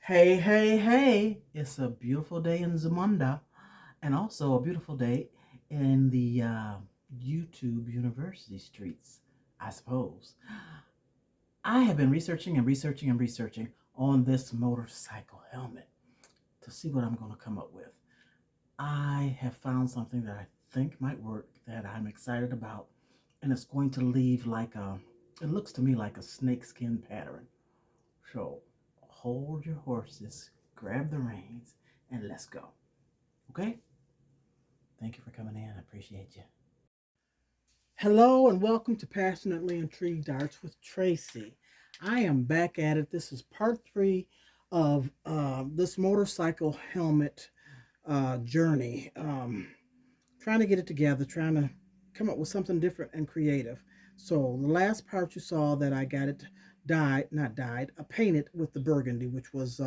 Hey, hey, hey. It's a beautiful day in Zamunda and also a beautiful day in the YouTube University streets, I suppose. I have been researching and researching and researching on this motorcycle helmet to see what I'm going to come up with. I have found something that I think might work that I'm excited about, and it's going to leave it looks to me like a snakeskin pattern. So hold your horses, grab the reins, and let's go. Okay? Thank you for coming in. I appreciate you. Hello and welcome to Passionately Intrigued Arts with Tracy. I am back at it. This is part three of this motorcycle helmet journey. Trying to get it together, trying to come up with something different and creative. So the last part you saw that I got it painted with the burgundy, which was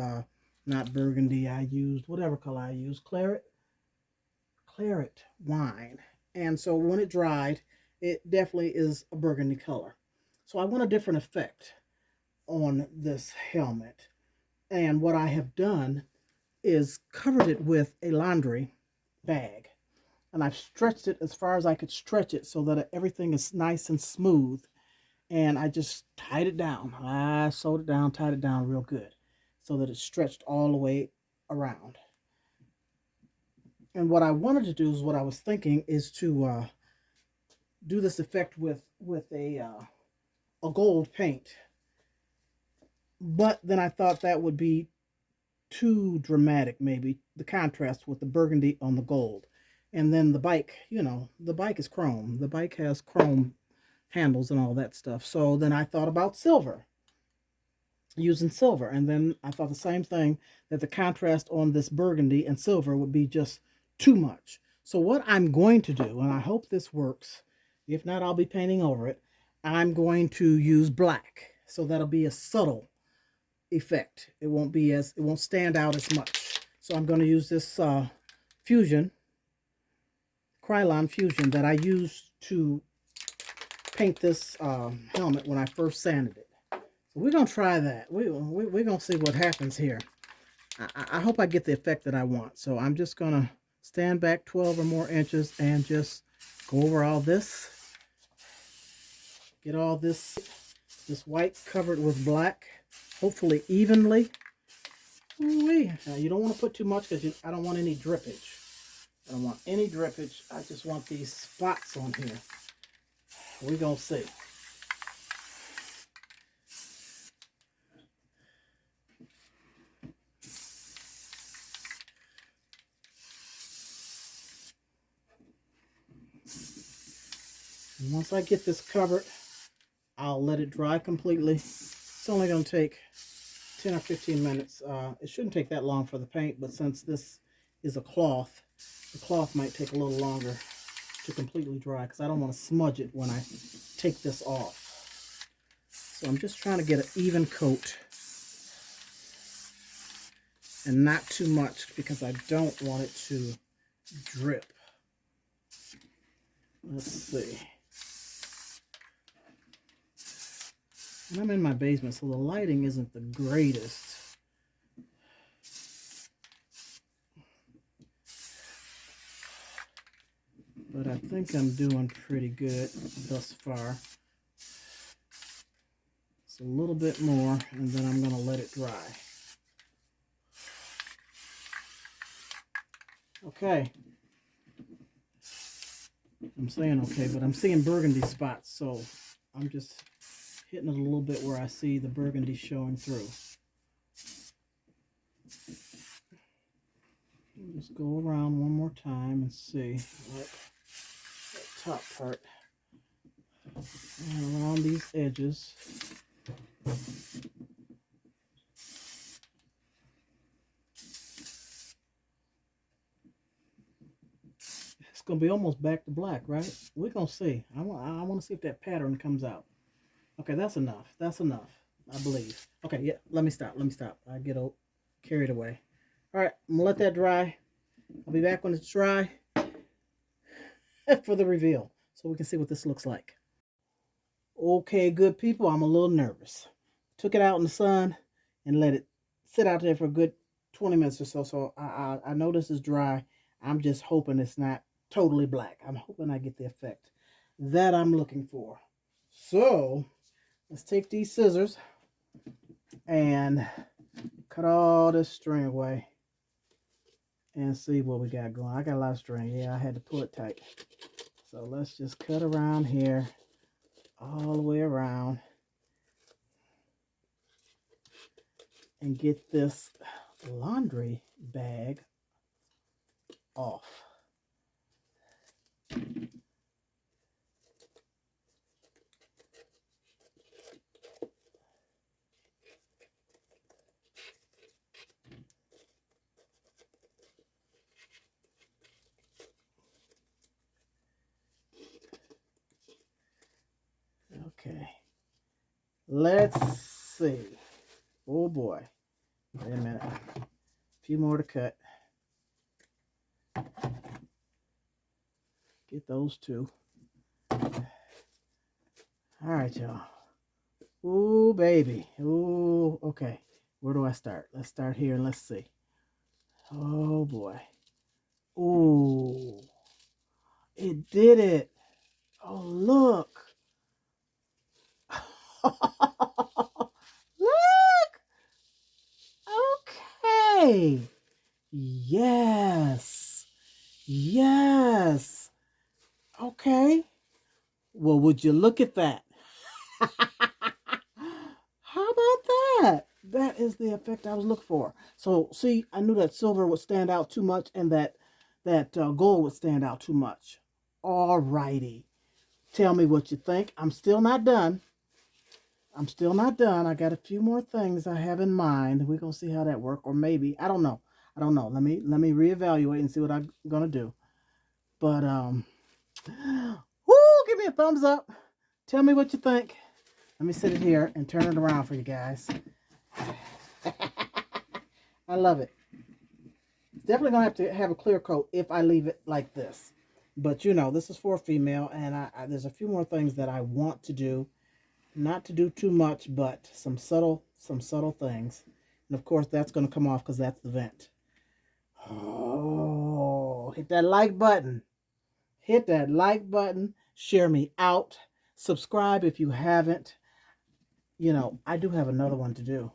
not burgundy. I used whatever color I used, claret wine. And so when it dried, it definitely is a burgundy color. So I want a different effect on this helmet. And what I have done is covered it with a laundry bag. And I've stretched it as far as I could stretch it so that everything is nice and smooth. And I just tied it down. I sewed it down, tied it down real good so that it stretched all the way around. And what I wanted to do is what I was thinking is to do this effect with a gold paint. But then I thought that would be too dramatic, maybe the contrast with the burgundy on the gold. And then the bike, the bike is chrome. The bike has chrome handles and all that stuff. So then I thought about silver, using silver. And then I thought the same thing, that the contrast on this burgundy and silver would be just too much. So what I'm going to do, and I hope this works, if not, I'll be painting over it. I'm going to use black. So that'll be a subtle effect. It won't stand out as much. So I'm going to use this Krylon Fusion that I used to paint this helmet when I first sanded it. So we're going to try that. We're going to see what happens here. I hope I get the effect that I want. So I'm just going to stand back 12 or more inches and just go over all this. Get all this white covered with black, hopefully evenly. Now, you don't want to put too much because I don't want any drippage. I don't want any drippage. I just want these spots on here. We're going to see. And once I get this covered, I'll let it dry completely. It's only going to take 10 or 15 minutes. It shouldn't take that long for the paint, but since this is a cloth, the cloth might take a little longer to completely dry because I don't want to smudge it when I take this off. So I'm just trying to get an even coat and not too much because I don't want it to drip. Let's see. And I'm in my basement, so the lighting isn't the greatest. But I think I'm doing pretty good thus far. It's a little bit more, and then I'm going to let it dry. Okay. I'm saying okay, but I'm seeing burgundy spots, so I'm just hitting it a little bit where I see the burgundy showing through. Just go around one more time and see, like that top part, and around these edges. It's gonna be almost back to black, right? We're gonna see. I want to see if that pattern comes out. Okay, that's enough. That's enough, I believe. Okay, yeah. Let me stop. I get carried away. All right, I'm gonna let that dry. I'll be back when it's dry for the reveal, so we can see what this looks like. Okay, good people. I'm a little nervous. Took it out in the sun and let it sit out there for a good 20 minutes or so. So I know this is dry. I'm just hoping it's not totally black. I'm hoping I get the effect that I'm looking for. So let's take these scissors and cut all this string away and see what we got going. I got a lot of string. Yeah, I had to pull it tight. So let's just cut around here all the way around and get this laundry bag off. Okay, let's see. Oh boy, wait a minute. A few more to cut. Get those two. All right, y'all. Ooh, baby. Ooh, okay. Where do I start? Let's start here and let's see. Oh boy. Ooh, it did it. Oh, look. Look. Okay. Yes. Yes. Okay. Well, would you look at that? How about that? That is the effect I was looking for. So, see, I knew that silver would stand out too much and that gold would stand out too much. All righty. Tell me what you think. I'm still not done. I'm still not done. I got a few more things I have in mind. We're going to see how that works. Or maybe, I don't know. I don't know. Let me reevaluate and see what I'm going to do. But, woo, give me a thumbs up. Tell me what you think. Let me sit it here and turn it around for you guys. I love it. It's definitely going to have to have a clear coat if I leave it like this. But, you know, this is for a female, and there's a few more things that I want to do. Not to do too much, but some subtle things. And, of course, that's going to come off because that's the vent. Oh, hit that like button. Hit that like button. Share me out. Subscribe if you haven't. You know, I do have another one to do.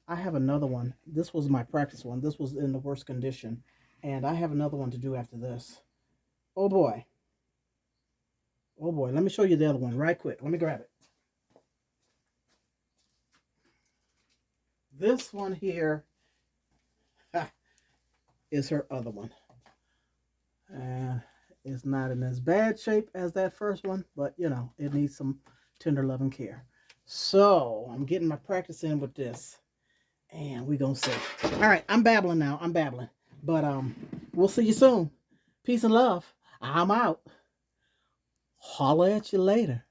I have another one. This was my practice one. This was in the worst condition. And I have another one to do after this. Oh, boy. Oh, boy. Let me show you the other one right quick. Let me grab it. This one here is her other one. It's not in as bad shape as that first one, but, you know, it needs some tender loving care. So, I'm getting my practice in with this. And we're going to see. All right, I'm babbling now. I'm babbling. But we'll see you soon. Peace and love. I'm out. Holla at you later.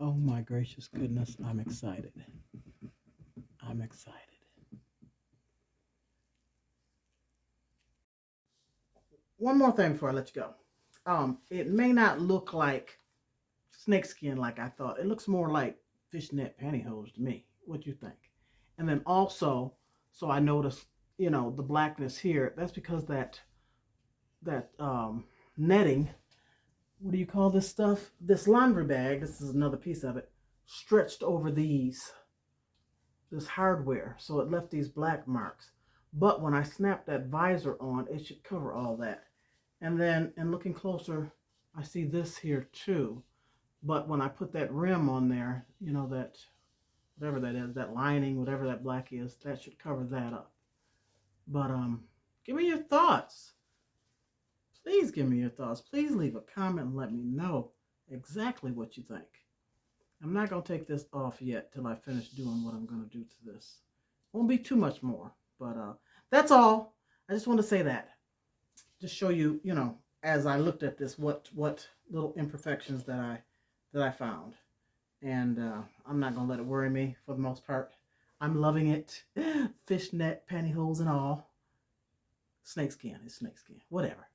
Oh, my gracious goodness. I'm excited. I'm excited. One more thing before I let you go. It may not look like snakeskin like I thought. It looks more like fishnet pantyhose to me. What do you think? And then also, so I noticed, you know, the blackness here. That's because that netting, what do you call this stuff? This laundry bag, this is another piece of it, stretched over this hardware. So it left these black marks. But when I snap that visor on, it should cover all that. And then, and looking closer, I see this here too. But when I put that rim on there, you know, that, whatever that is, that lining, whatever that black is, that should cover that up. But give me your thoughts. Please give me your thoughts. Please leave a comment and let me know exactly what you think. I'm not going to take this off yet till I finish doing what I'm going to do to this. Won't be too much more, but that's all. I just want to say that. Just show you, you know, as I looked at this, what little imperfections that I found. And I'm not going to let it worry me for the most part. I'm loving it. Fishnet, pantyhose and all. Snakeskin is snakeskin. Whatever.